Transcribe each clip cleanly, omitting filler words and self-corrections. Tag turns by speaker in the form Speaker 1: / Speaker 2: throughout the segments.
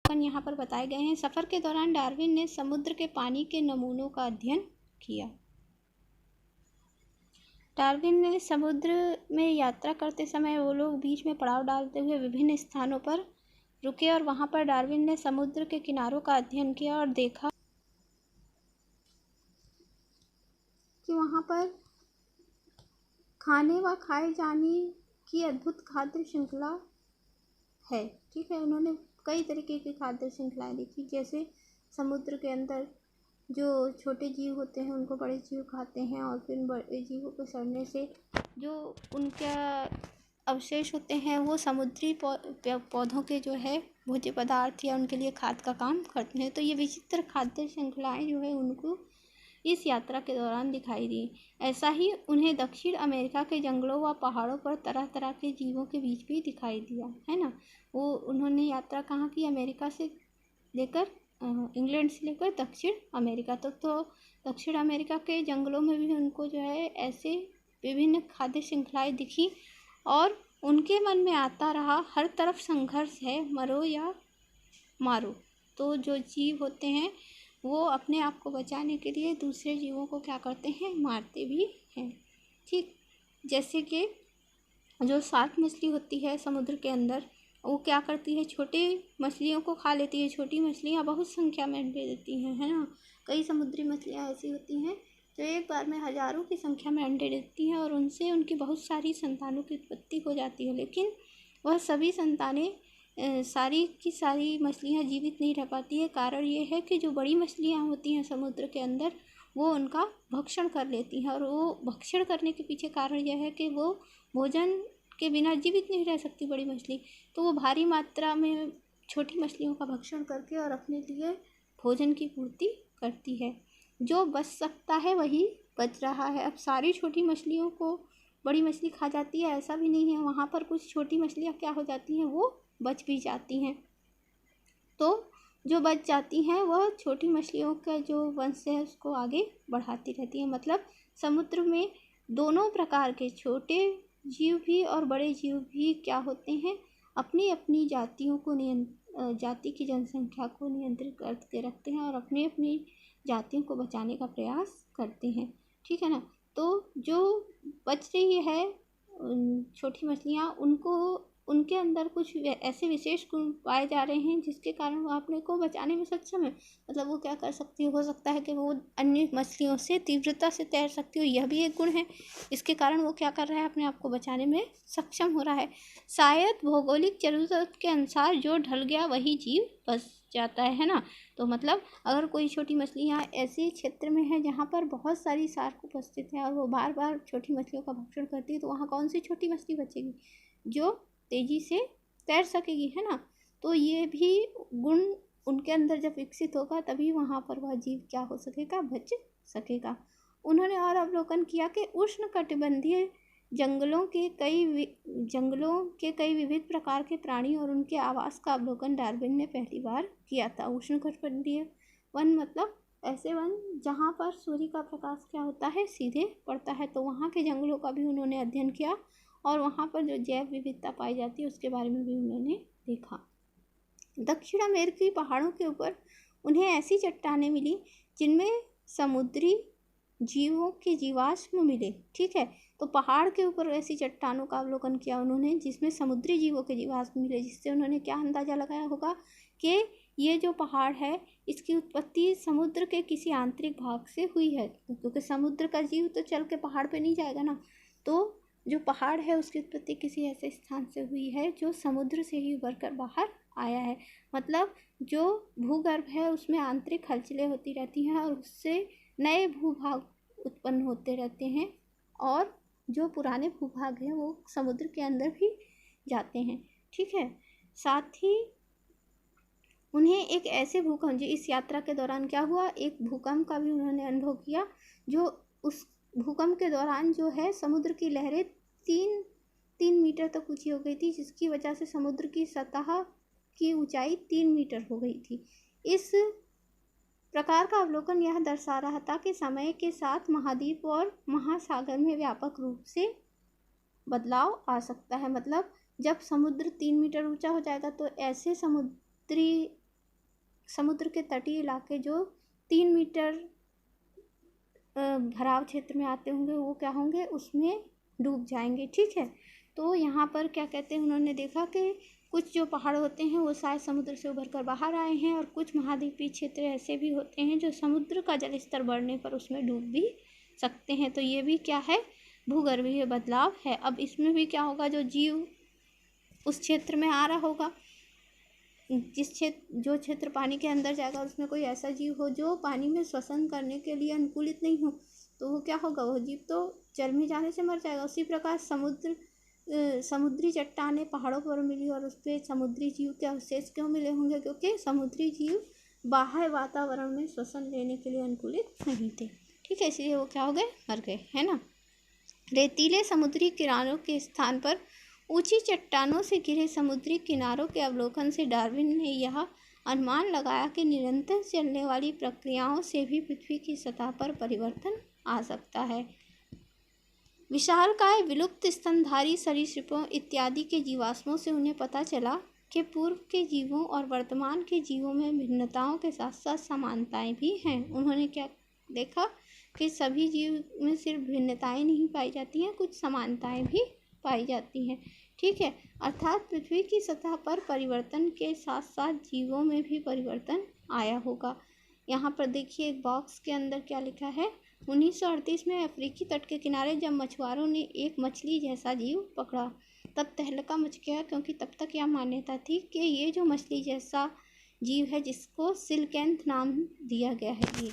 Speaker 1: यहाँ पर बताए गए हैं। सफ़र के दौरान डार्विन ने समुद्र के पानी के नमूनों का अध्ययन किया। डार्विन ने समुद्र में यात्रा करते समय वो लोग बीच में पड़ाव डालते हुए विभिन्न स्थानों पर रुके और वहाँ पर डार्विन ने समुद्र के किनारों का अध्ययन किया और देखा कि वहाँ पर खाने व खाए जाने की अद्भुत खाद्य श्रृंखला है। ठीक है, उन्होंने कई तरीके की खाद्य श्रृंखलाएं देखी, जैसे समुद्र के अंदर जो छोटे जीव होते हैं उनको बड़े जीव खाते हैं और फिर बड़े जीवों को सड़ने से जो उनका अवशेष होते हैं वो समुद्री पौधों के जो है भोज्य पदार्थ या उनके लिए खाद का काम करते हैं। तो ये विचित्र खाद्य श्रृंखलाएं जो है उनको इस यात्रा के दौरान दिखाई दी। ऐसा ही उन्हें दक्षिण अमेरिका के जंगलों व पहाड़ों पर तरह तरह के जीवों के बीच भी दिखाई दिया, है ना। वो उन्होंने यात्रा कहाँ की, अमेरिका से लेकर इंग्लैंड से लेकर दक्षिण अमेरिका तक। तो दक्षिण अमेरिका के जंगलों में भी उनको जो है ऐसे विभिन्न खाद्य श्रृंखलाएं दिखी और उनके मन में आता रहा हर तरफ संघर्ष है, मरो या मारो। तो जो जीव होते हैं वो अपने आप को बचाने के लिए दूसरे जीवों को क्या करते हैं, मारते भी हैं। ठीक, जैसे कि जो शार्क मछली होती है समुद्र के अंदर, वो क्या करती है, छोटे मछलियों को खा लेती है। छोटी मछलियाँ बहुत संख्या में अंडे देती हैं, है ना। कई समुद्री मछलियाँ ऐसी होती हैं जो एक बार में हज़ारों की संख्या में अंडे देती हैं और उनसे उनकी बहुत सारी संतानों की उत्पत्ति हो जाती है। लेकिन वह सभी संतानें सारी की सारी मछलियाँ जीवित नहीं रह पाती है। कारण ये है कि जो बड़ी मछलियाँ होती हैं समुद्र के अंदर वो उनका भक्षण कर लेती हैं और वो भक्षण करने के पीछे कारण यह है कि वो भोजन के बिना जीवित नहीं रह सकती बड़ी मछली। तो वो भारी मात्रा में छोटी मछलियों का भक्षण करके और अपने लिए भोजन की पूर्ति करती है। जो बच सकता है वही बच रहा है। अब सारी छोटी मछलियों को बड़ी मछली खा जाती है ऐसा भी नहीं है, वहाँ पर कुछ छोटी मछलियाँ क्या हो जाती हैं, वो बच भी जाती हैं। तो जो बच जाती हैं वह छोटी मछलियों का जो वंश है उसको आगे बढ़ाती रहती है। मतलब समुद्र में दोनों प्रकार के छोटे जीव भी और बड़े जीव भी क्या होते हैं, अपनी अपनी जातियों को जाति की जनसंख्या को नियंत्रित करके रखते हैं और अपनी अपनी जातियों को बचाने का प्रयास करते हैं। ठीक है ना। तो जो बच रही है छोटी मछलियाँ, उनको उनके अंदर कुछ ऐसे विशेष गुण पाए जा रहे हैं जिसके कारण वो अपने को बचाने में सक्षम है। मतलब वो क्या कर सकती है, हो सकता है कि वो अन्य मछलियों से तीव्रता से तैर सकती हो, यह भी एक गुण है। इसके कारण वो क्या कर रहा है, अपने आप को बचाने में सक्षम हो रहा है। शायद भौगोलिक जरूरत के अनुसार जो ढल गया वही जीव बच जाता है ना। तो मतलब अगर कोई छोटी मछलियाँ ऐसे क्षेत्र में है जहाँ पर बहुत सारी शार्क उपस्थित है और वो बार बार छोटी मछलियों का भक्षण करती है, तो वहाँ कौन सी छोटी मछली बचेगी, जो तेजी से तैर सकेगी, है ना। तो ये भी गुण उनके अंदर जब विकसित होगा तभी वहाँ पर वह जीव क्या हो सकेगा, बच सकेगा। उन्होंने और अवलोकन किया कि उष्णकटिबंधीय जंगलों के कई विविध प्रकार के प्राणी और उनके आवास का अवलोकन डार्विन ने पहली बार किया था। उष्णकटिबंधीय वन मतलब ऐसे वन जहाँ पर सूर्य का प्रकाश क्या होता है, सीधे पड़ता है। तो वहाँ के जंगलों का भी उन्होंने अध्ययन किया और वहाँ पर जो जैव विविधता पाई जाती है उसके बारे में भी उन्होंने देखा। दक्षिण अमेरिकी पहाड़ों के ऊपर उन्हें ऐसी चट्टानें मिली जिनमें समुद्री जीवों के जीवाश्म मिले। ठीक है, तो पहाड़ के ऊपर ऐसी चट्टानों का अवलोकन किया उन्होंने जिसमें समुद्री जीवों के जीवाश्म मिले, जिससे उन्होंने क्या अंदाज़ा लगाया होगा कि ये जो पहाड़ है इसकी उत्पत्ति समुद्र के किसी आंतरिक भाग से हुई है, क्योंकि समुद्र का जीव तो चल के पहाड़ पे नहीं जाएगा ना। तो जो पहाड़ है उसकी उत्पत्ति किसी ऐसे स्थान से हुई है जो समुद्र से ही उभर कर बाहर आया है। मतलब जो भूगर्भ है उसमें आंतरिक हलचलें होती रहती हैं और उससे नए भूभाग उत्पन्न होते रहते हैं और जो पुराने भूभाग हैं वो समुद्र के अंदर भी जाते हैं। ठीक है, साथ ही उन्हें एक ऐसे भूकंप, जो इस यात्रा के दौरान क्या हुआ, एक भूकंप का भी उन्होंने अनुभव किया। जो उस भूकंप के दौरान जो है समुद्र की लहरें 3 मीटर तक ऊंची हो गई थी, जिसकी वजह से समुद्र की सतह की ऊंचाई 3 मीटर हो गई थी। इस प्रकार का अवलोकन यह दर्शा रहा था कि समय के साथ महाद्वीप और महासागर में व्यापक रूप से बदलाव आ सकता है। मतलब जब समुद्र 3 मीटर ऊंचा हो जाएगा तो ऐसे समुद्री समुद्र के तटीय इलाके जो 3 मीटर भराव क्षेत्र में आते होंगे वो क्या होंगे, उसमें डूब जाएंगे। ठीक है, तो यहाँ पर क्या कहते हैं, उन्होंने देखा कि कुछ जो पहाड़ होते हैं वो शायद समुद्र से उभर कर बाहर आए हैं, और कुछ महाद्वीपीय क्षेत्र ऐसे भी होते हैं जो समुद्र का जल स्तर बढ़ने पर उसमें डूब भी सकते हैं। तो ये भी क्या है, भूगर्भीय बदलाव है। अब इसमें भी क्या होगा, जो जीव उस क्षेत्र में आ रहा होगा, जो क्षेत्र पानी के अंदर जाएगा, उसमें कोई ऐसा जीव हो जो पानी में श्वसन करने के लिए अनुकूलित नहीं हो, तो वो क्या होगा, वो जीव तो जल में जाने से मर जाएगा। उसी प्रकार समुद्री चट्टानें पहाड़ों पर मिली और उस पर समुद्री जीव के अवशेष क्यों मिले होंगे, क्योंकि समुद्री जीव बाह्य वातावरण में श्वसन लेने के लिए अनुकूलित नहीं थे। ठीक है, इसलिए वो क्या हो गए, मर गए, है ना। रेतीले समुद्री किनारों के स्थान पर ऊंची चट्टानों से घिरे समुद्री किनारों के अवलोकन से डार्विन ने यह अनुमान लगाया कि निरंतर चलने वाली प्रक्रियाओं से भी पृथ्वी की सतह पर परिवर्तन आ सकता है। विशालकाय विलुप्त स्तनधारी सरीसृपों इत्यादि के जीवाश्मों से उन्हें पता चला कि पूर्व के जीवों और वर्तमान के जीवों में भिन्नताओं के साथ साथ समानताएं भी हैं। उन्होंने क्या देखा कि सभी जीव में सिर्फ भिन्नताएं नहीं पाई जाती हैं, कुछ समानताएं भी पाई जाती हैं। ठीक है, अर्थात पृथ्वी की सतह पर परिवर्तन के साथ साथ जीवों में भी परिवर्तन आया होगा। यहाँ पर देखिए एक बॉक्स के अंदर क्या लिखा है। 1938 में अफ्रीकी तट के किनारे जब मछुआरों ने एक मछली जैसा जीव पकड़ा तब तहलका मच गया, क्योंकि तब तक यह मान्यता थी कि ये जो मछली जैसा जीव है जिसको सिल्केंथ नाम दिया गया है, ये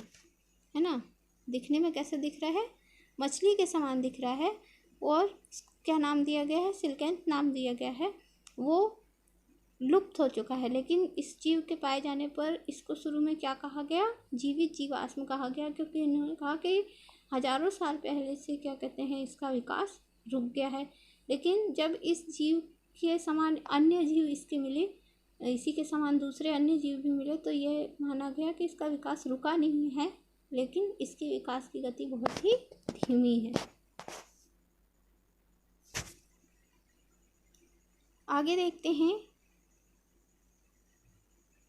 Speaker 1: है ना, दिखने में कैसे दिख रहा है, मछली के समान दिख रहा है, और क्या नाम दिया गया है, सिल्केंथ नाम दिया गया है, वो लुप्त हो चुका है। लेकिन इस जीव के पाए जाने पर इसको शुरू में क्या कहा गया, जीवित जीवाश्म कहा गया, क्योंकि इन्होंने कहा कि हजारों साल पहले से क्या कहते हैं इसका विकास रुक गया है। लेकिन जब इस जीव के समान अन्य जीव इसके मिले, इसी के समान दूसरे अन्य जीव भी मिले, तो ये माना गया कि इसका विकास रुका नहीं है, लेकिन इसके विकास की गति बहुत ही धीमी है। आगे देखते हैं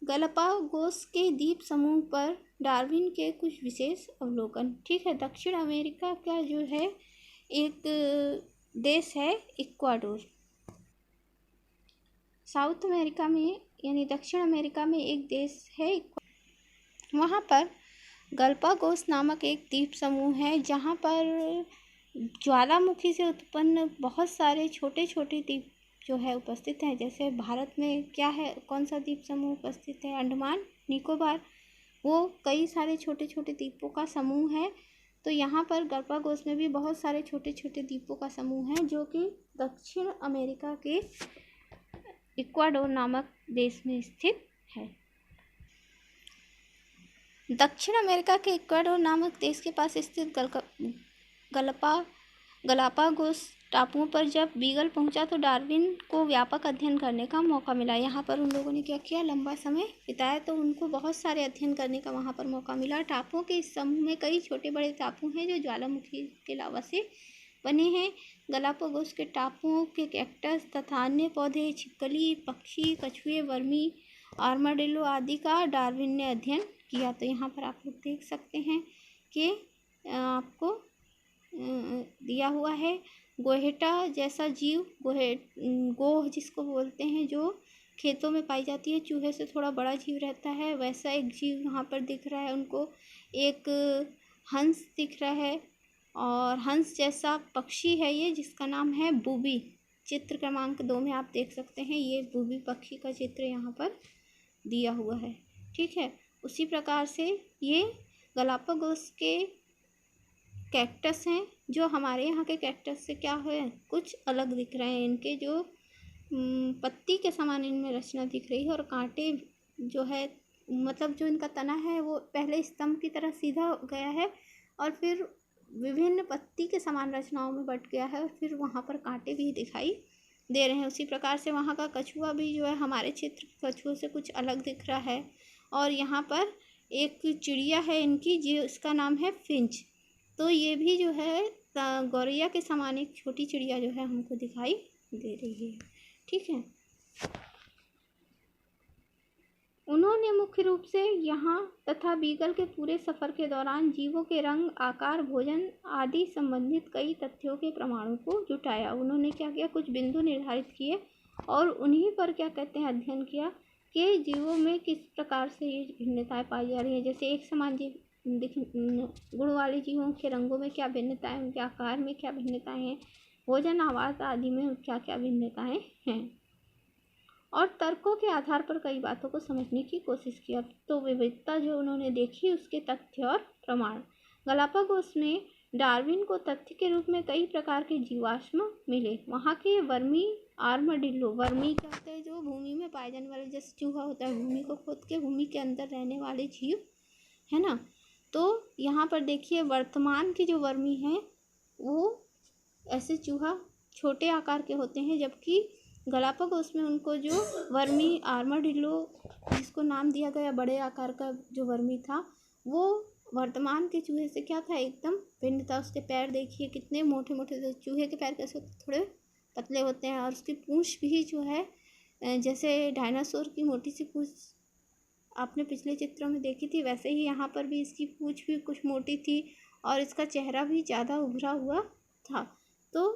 Speaker 1: गलापागोस के द्वीप समूह पर डार्विन के कुछ विशेष अवलोकन। ठीक है, दक्षिण अमेरिका का जो है एक देश है इक्वाडोर। साउथ अमेरिका में यानी दक्षिण अमेरिका में एक देश है, वहाँ पर गलापागोस नामक एक द्वीप समूह है, जहाँ पर ज्वालामुखी से उत्पन्न बहुत सारे छोटे छोटे द्वीप जो है उपस्थित है। जैसे भारत में क्या है, कौन सा द्वीप समूह उपस्थित है, अंडमान निकोबार, वो कई सारे छोटे छोटे द्वीपों का समूह है। तो यहाँ पर गलापागोस में भी बहुत सारे छोटे छोटे द्वीपों का समूह है, जो कि दक्षिण अमेरिका के इक्वाडोर नामक देश में स्थित है। दक्षिण अमेरिका के इक्वाडोर नामक देश के पास स्थित गलापागोस टापुओं पर जब बीगल पहुंचा तो डार्विन को व्यापक अध्ययन करने का मौका मिला। यहाँ पर उन लोगों ने क्या किया, लंबा समय बिताया, तो उनको बहुत सारे अध्ययन करने का वहाँ पर मौका मिला। टापुओं के इस समूह में कई छोटे बड़े टापू हैं जो ज्वालामुखी के लावा से बने हैं। गलापागोस के टापुओं के कैक्टस तथा अन्य पौधे, छिपकली, पक्षी, कछुए, वर्मी, आर्माडिलो आदि का डार्विन ने अध्ययन किया। तो यहाँ पर आप लोग देख सकते हैं कि आपको दिया हुआ है गोहेटा जैसा जीव, गोह जिसको बोलते हैं, जो खेतों में पाई जाती है, चूहे से थोड़ा बड़ा जीव रहता है, वैसा एक जीव यहाँ पर दिख रहा है उनको। एक हंस दिख रहा है, और हंस जैसा पक्षी है ये, जिसका नाम है बूबी। चित्र क्रमांक 2 में आप देख सकते हैं, ये बूबी पक्षी का चित्र यहाँ पर दिया हुआ है। ठीक है, उसी प्रकार से ये गलापागोस के कैक्टस हैं, जो हमारे यहाँ के कैक्टस से क्या है, कुछ अलग दिख रहे हैं। इनके जो पत्ती के समान इनमें रचना दिख रही है, और कांटे जो है, मतलब जो इनका तना है वो पहले स्तंभ की तरह सीधा गया है, और फिर विभिन्न पत्ती के समान रचनाओं में बट गया है, और फिर वहाँ पर कांटे भी दिखाई दे रहे हैं। उसी प्रकार से वहाँ का कछुआ भी जो है हमारे क्षेत्र के कछुओं से कुछ अलग दिख रहा है। और यहाँ पर एक चिड़िया है इनकी, जिसका नाम है फिंच। तो ये भी जो है गौरैया के समान एक छोटी चिड़िया जो है हमको दिखाई दे रही है। ठीक है, उन्होंने उन्होंने मुख्य रूप से यहाँ तथा बीगल के पूरे सफ़र के दौरान जीवों के रंग, आकार, भोजन आदि संबंधित कई तथ्यों के प्रमाणों को जुटाया। उन्होंने क्या किया, कुछ बिंदु निर्धारित किए और उन्हीं पर क्या कहते हैं अध्ययन किया कि जीवों में किस प्रकार से ये भिन्नताएं पाई जा रही हैं। जैसे एक समान जीव गुण वाले जीवों के रंगों में क्या भिन्नताएं, उनके आकार में क्या भिन्नताएं हैं, भोजन, आवाज़ आदि में क्या क्या भिन्नताएं हैं, और तर्कों के आधार पर कई बातों को समझने की कोशिश किया। तो विविधता जो उन्होंने देखी उसके तथ्य और प्रमाण। गलापागोस में डार्विन को तथ्य के रूप में कई प्रकार के जीवाश्म मिले। वहाँ के वर्मी आर्मडिल्लो, वर्मी कहते हैं जो भूमि में पाए जाने वाले, जैसे चूहा होता है भूमि को खोद के भूमि के अंदर रहने वाले जीव है ना। तो यहाँ पर देखिए वर्तमान के जो वर्मी हैं वो ऐसे चूहा छोटे आकार के होते हैं, जबकि गलापागोस में उनको जो वर्मी आर्मडिल्लो जिसको नाम दिया गया बड़े आकार का जो वर्मी था, वो वर्तमान के चूहे से क्या था, एकदम भिन्न था। उसके पैर देखिए कितने मोटे मोटे थे। चूहे के पैर कैसे होते, थोड़े पतले होते हैं, और उसकी पूंछ भी जो है जैसे डायनासोर की मोटी सी पूंछ आपने पिछले चित्रों में देखी थी, वैसे ही यहाँ पर भी इसकी पूंछ भी कुछ मोटी थी और इसका चेहरा भी ज़्यादा उभरा हुआ था। तो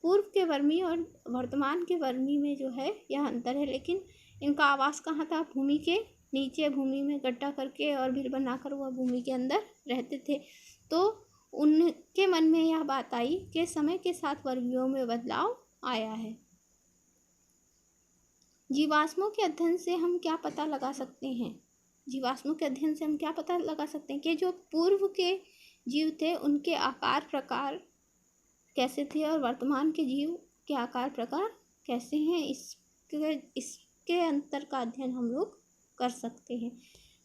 Speaker 1: पूर्व के वर्मी और वर्तमान के वर्मी में जो है यह अंतर है, लेकिन इनका आवास कहाँ था, भूमि के नीचे, भूमि में गड्ढा करके और भीड़ बनाकर वह भूमि के अंदर रहते थे। तो उनके मन में यह बात आई कि समय के साथ वर्मियों में बदलाव आया है। जीवाश्मों के अध्ययन से हम क्या पता लगा सकते हैं, जीवाश्मों के अध्ययन से हम क्या पता लगा सकते हैं कि जो पूर्व के जीव थे उनके आकार प्रकार कैसे थे और वर्तमान के जीव के आकार प्रकार कैसे हैं, इसके अंतर का अध्ययन हम लोग कर सकते हैं।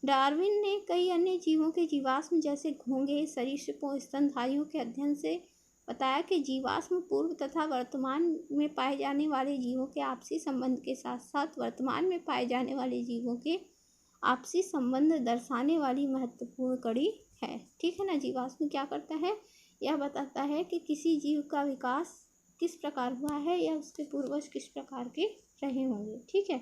Speaker 1: डार्विन ने कई अन्य जीवों के जीवाश्म जैसे घोंघे, सरीसृपों, स्तनधारियों के अध्ययन से बताया कि जीवाश्म पूर्व तथा वर्तमान में पाए जाने वाले जीवों के आपसी संबंध के साथ साथ वर्तमान में पाए जाने वाले जीवों के आपसी संबंध दर्शाने वाली महत्वपूर्ण कड़ी है। ठीक है ना। जीवाश्म क्या करता है, यह बताता है कि किसी जीव का विकास किस प्रकार हुआ है या उसके पूर्वज किस प्रकार के रहे होंगे। ठीक है।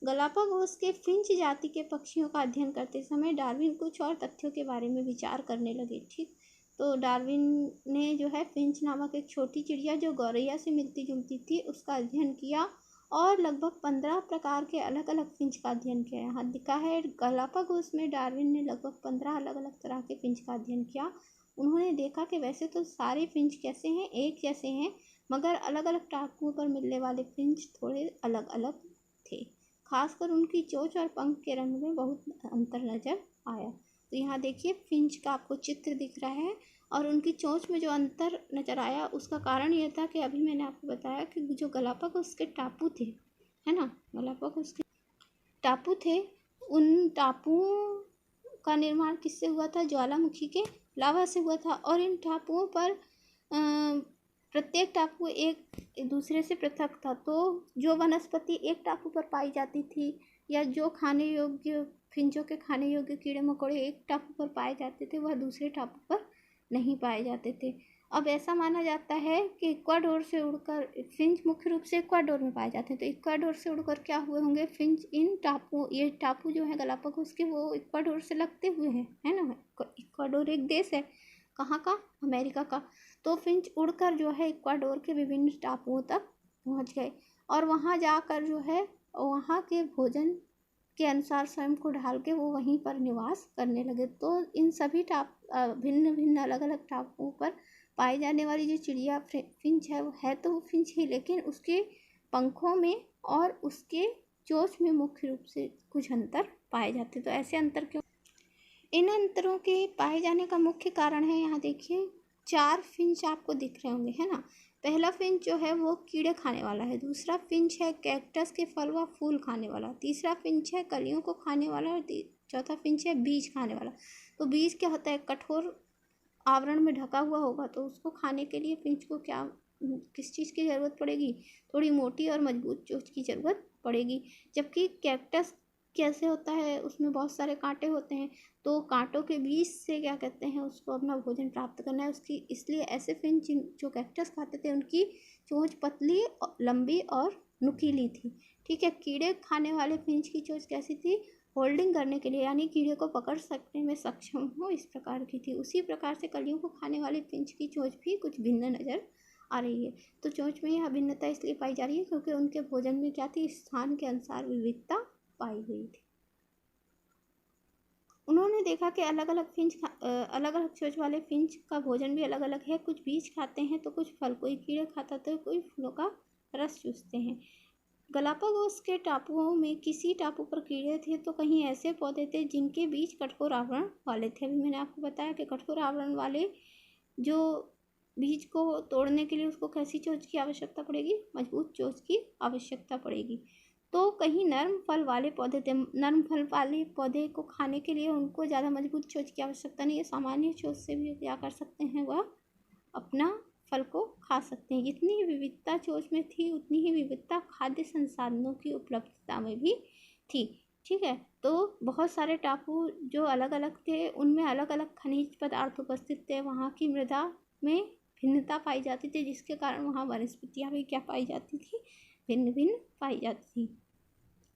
Speaker 1: गलापागोस के फिंच जाति के पक्षियों का अध्ययन करते समय डार्विन कुछ और तथ्यों के बारे में विचार करने लगे। ठीक, तो डार्विन ने जो है फिंच नामक एक छोटी चिड़िया जो गौरैया से मिलती जुलती थी उसका अध्ययन किया और लगभग 15 प्रकार के अलग अलग फिंच का अध्ययन किया। यहाँ लिखा है गलापागोस में डार्विन ने लगभग 15 अलग अलग तरह के फिंच का अध्ययन किया। उन्होंने देखा कि वैसे तो सारे फिंच कैसे हैं, एक जैसे हैं, मगर अलग अलग टापुओं पर मिलने वाले फिंच थोड़े अलग अलग थे। खासकर उनकी चोंच और पंख के रंग में बहुत अंतर नजर आया। तो यहाँ देखिए फिंच का आपको चित्र दिख रहा है और उनकी चोंच में जो अंतर नजर आया उसका कारण यह था कि अभी मैंने आपको बताया कि जो गलापागोस के टापू थे, है ना, गलापागोस के टापू थे, उन टापुओं का निर्माण किससे हुआ था, ज्वालामुखी के लावा से हुआ था। और इन टापुओं पर प्रत्येक टापू एक दूसरे से पृथक था। तो जो वनस्पति एक टापू पर पाई जाती थी या जो खाने योग्य फिंचों के खाने योग्य कीड़े मकोड़े एक टापू पर पाए जाते थे वह दूसरे टापू पर नहीं पाए जाते थे। अब ऐसा माना जाता है कि इक्वाडोर से उड़कर फिंच मुख्य रूप से इक्वाडोर में पाए जाते हैं। तो इक्वाडोर से उड़कर क्या हुए होंगे फिंच, इन टापू, ये टापू जो है गलापागोस के वो इक्वाडोर से लगते हुए हैं, है ना। इक्वाडोर एक देश है, कहाँ का, अमेरिका का। तो फिंच उड़कर जो है इक्वाडोर के विभिन्न टापुओं तक पहुँच गए और वहाँ जाकर जो है वहाँ के भोजन के अनुसार स्वयं को ढाल के वो वहीं पर निवास करने लगे। तो इन सभी भिन्न भिन्न अलग अलग टापुओं पर पाई जाने वाली जो चिड़िया फिंच है वो है तो वो फिंच ही, लेकिन उसके पंखों में और उसके चोंच में मुख्य रूप से कुछ अंतर पाए जाते। तो ऐसे अंतर क्यों, इन अंतरों के पाए जाने का मुख्य कारण है, यहाँ देखिए 4 फिंच आपको दिख रहे होंगे, है ना। पहला फिंच जो है वो कीड़े खाने वाला है, दूसरा फिंच है कैक्टस के फल व फूल खाने वाला, तीसरा फिंच है कलियों को खाने वाला और चौथा फिंच है बीज खाने वाला। तो बीज क्या होता है, कठोर आवरण में ढका हुआ होगा तो उसको खाने के लिए फिंच को क्या, किस चीज़ की ज़रूरत पड़ेगी, थोड़ी मोटी और मजबूत चोंच की ज़रूरत पड़ेगी। जबकि कैक्टस कैसे होता है, उसमें बहुत सारे कांटे होते हैं, तो कांटों के बीच से क्या कहते हैं उसको अपना भोजन प्राप्त करना है उसकी, इसलिए ऐसे फिंच जो कैक्टस खाते थे उनकी चोंच पतली, लंबी और नुकीली थी। ठीक है। कीड़े खाने वाले फिंच की चोंच कैसी थी? होल्डिंग करने के लिए, यानी कीड़े को पकड़ सकने में सक्षम हो, इस प्रकार की थी। उसी प्रकार से कलियों को खाने वाले फिंच की चोंच भी कुछ भिन्न नज़र आ रही है। तो चोंच में यह भिन्नता इसलिए पाई जा रही है क्योंकि उनके भोजन में क्या थी? स्थान के अनुसार विविधता पाई गई थी। उन्होंने देखा कि अलग अलग चोंच वाले फिंच का भोजन भी अलग अलग है। कुछ बीज खाते हैं तो कुछ फल, कोई कीड़े खाता तो कोई फूलों का रस चूसते हैं। गलापागोस के टापुओं में किसी टापू पर कीड़े थे तो कहीं ऐसे पौधे थे जिनके बीज कठोर आवरण वाले थे। अभी मैंने आपको बताया कि कठोर आवरण वाले जो बीज को तोड़ने के लिए उसको कैसी चोंच की आवश्यकता पड़ेगी? मजबूत चोंच की आवश्यकता पड़ेगी। तो कहीं नर्म फल वाले पौधे थे। नर्म फल वाले पौधे को खाने के लिए उनको ज़्यादा मजबूत चोंच की आवश्यकता नहीं है। सामान्य चोंच से भी क्या कर सकते हैं? वह अपना फल को खा सकते हैं। जितनी विविधता चोंच में थी उतनी ही विविधता खाद्य संसाधनों की उपलब्धता में भी थी। ठीक है। तो बहुत सारे टापू जो अलग अलग थे उनमें अलग अलग खनिज पदार्थ उपस्थित थे। वहाँ की मृदा में भिन्नता पाई जाती थी, जिसके कारण वहाँ वनस्पतियाँ भी क्या पाई जाती थी? भिन्न भिन्न पाई जाती थी।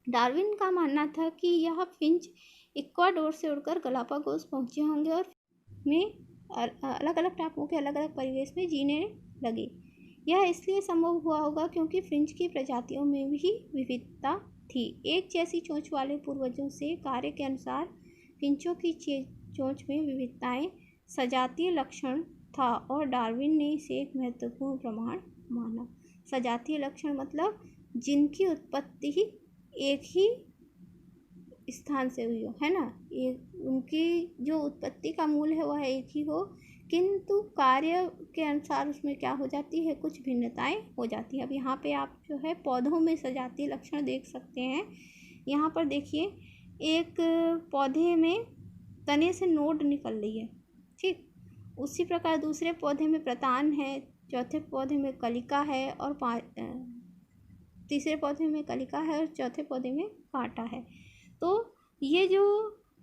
Speaker 1: डार्विन का मानना था कि यह फिंच इक्वाडोर से उड़कर गलापागोस पहुँचे होंगे और में अलग अलग टापुओं के अलग अलग परिवेश में जीने लगे। यह इसलिए संभव हुआ होगा क्योंकि फ्रिंज की प्रजातियों में भी विविधता थी। एक जैसी चोंच वाले पूर्वजों से कार्य के अनुसार फिंचों की चोंच में विविधताएं सजातीय लक्षण था और डार्विन ने इसे एक महत्वपूर्ण प्रमाण माना। सजातीय लक्षण मतलब जिनकी उत्पत्ति ही एक ही स्थान से हुई हो, है ना। उनकी जो उत्पत्ति का मूल है वह एक ही हो, किंतु कार्य के अनुसार उसमें क्या हो जाती है? कुछ भिन्नताएं हो जाती है। अब यहाँ पे आप जो है पौधों में सजातीय लक्षण देख सकते हैं। यहाँ पर देखिए, एक पौधे में तने से नोड निकल रही है, ठीक। उसी प्रकार दूसरे पौधे में प्रतान है, चौथे पौधे में कलिका है और तीसरे पौधे में कलिका है और चौथे पौधे में कांटा है। तो ये जो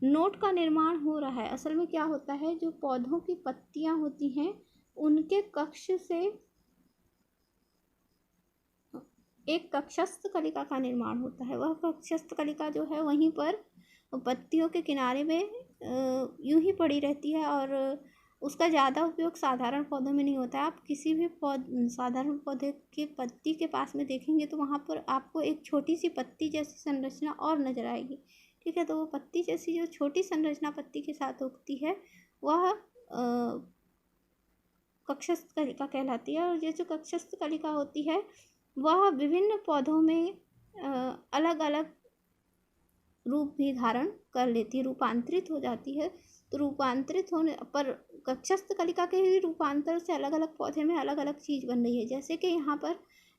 Speaker 1: नोट का निर्माण हो रहा है, असल में क्या होता है? जो पौधों की पत्तियां होती हैं उनके कक्ष से एक कक्षस्थ कलिका का निर्माण होता है। वह कक्षस्थ कलिका जो है वहीं पर पत्तियों के किनारे में यूं ही पड़ी रहती है और उसका ज़्यादा उपयोग साधारण पौधों में नहीं होता है। आप किसी भी साधारण पौधे की पत्ती के पास में देखेंगे तो वहाँ पर आपको एक छोटी सी पत्ती जैसी संरचना और नज़र आएगी, ठीक है। तो वो पत्ती जैसी जो छोटी संरचना पत्ती के साथ उगती है वह कक्षस्थ कलिका कहलाती है। और ये जो कक्षस्थ कलिका होती है वह विभिन्न पौधों में अलग अलग रूप भी धारण कर लेती है, रूपांतरित हो जाती है। तो रूपांतरित होने पर कक्षस्थ कलिका के ही रूपांतर से अलग अलग पौधे में अलग अलग चीज़ बन रही है। जैसे कि यहाँ पर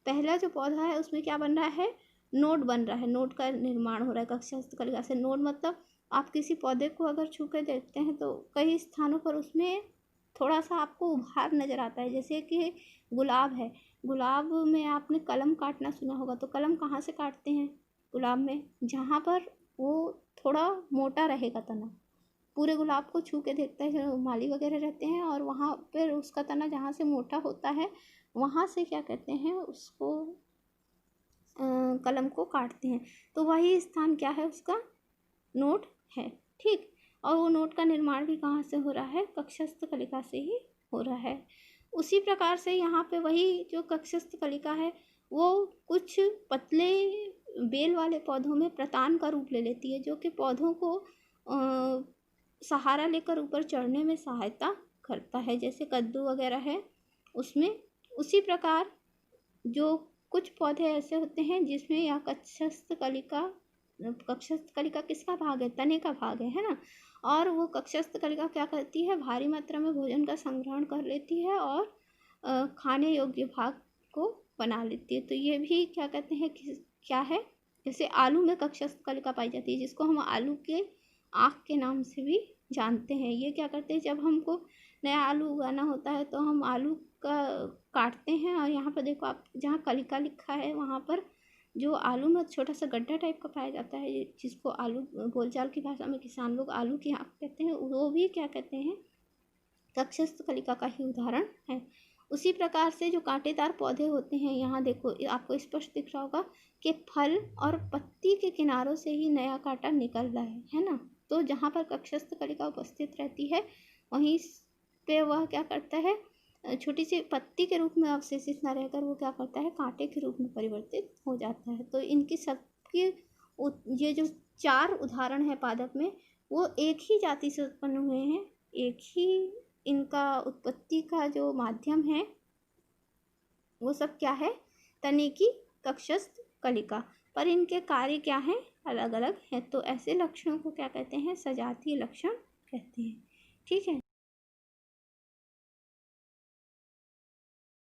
Speaker 1: पहला जो पौधा है उसमें क्या बन रहा है? नोड बन रहा है, नोड का निर्माण हो रहा है कक्षस्थ कलिका से। नोड मतलब आप किसी पौधे को अगर छू के देखते हैं तो कई स्थानों पर उसमें थोड़ा सा आपको उभार नज़र आता है। जैसे कि गुलाब है, गुलाब में आपने कलम काटना सुना होगा, तो कलम कहाँ से काटते हैं गुलाब में? जहाँ पर वो थोड़ा मोटा रहेगा तना। पूरे गुलाब को छू के देखते हैं जो माली वगैरह रहते हैं और वहाँ पर उसका तना जहाँ से मोटा होता है वहाँ से क्या कहते हैं? उसको कलम को काटते हैं। तो वही स्थान क्या है? उसका नोड है, ठीक। और वो नोड का निर्माण भी कहाँ से हो रहा है? कक्षस्थ कलिका से ही हो रहा है। उसी प्रकार से यहाँ पे वही जो कक्षस्थ कलिका है वो कुछ पतले बेल वाले पौधों में प्रतान का रूप ले लेती है, जो कि पौधों को सहारा लेकर ऊपर चढ़ने में सहायता करता है। जैसे कद्दू वगैरह है उसमें। उसी प्रकार जो कुछ पौधे ऐसे होते हैं जिसमें यह कक्षस्थ कलिका किसका भाग है? तने का भाग है ना। और वो कक्षस्थ कलिका क्या करती है? भारी मात्रा में भोजन का संग्रहण कर लेती है और खाने योग्य भाग को बना लेती है। तो ये भी क्या कहते हैं कि क्या है? जैसे आलू में कक्षस्थ कलिका पाई जाती है, जिसको हम आलू के आँख के नाम से भी जानते हैं। ये क्या करते हैं? जब हमको नया आलू उगाना होता है तो हम आलू का काटते हैं और यहाँ पर देखो आप जहाँ कलिका लिखा है वहाँ पर जो आलू में छोटा सा गड्ढा टाइप का पाया जाता है, जिसको आलू बोलचाल की भाषा में किसान लोग आलू की आँख कहते हैं, वो भी क्या कहते हैं? कक्षस्थ कलिका का ही उदाहरण है। उसी प्रकार से जो कांटेदार पौधे होते हैं, यहाँ देखो आपको स्पष्ट दिख रहा होगा कि फल और पत्ती के किनारों से ही नया कांटा निकल रहा है ना। तो जहाँ पर कक्षस्थ कलिका उपस्थित रहती है वहीं पे वह क्या करता है, छोटी सी पत्ती के रूप में अवशेषित न रहकर वो क्या करता है, कांटे के रूप में परिवर्तित हो जाता है। तो इनकी सबकी ये जो 4 उदाहरण है पादप में, वो एक ही जाति से उत्पन्न हुए हैं, एक ही इनका उत्पत्ति का जो माध्यम है वो सब क्या है, तनिकी कक्षस्थ कलिका, पर इनके कार्य क्या हैं, अलग अलग हैं। तो ऐसे लक्षणों को क्या कहते हैं, सजातीय लक्षण कहते हैं। ठीक है।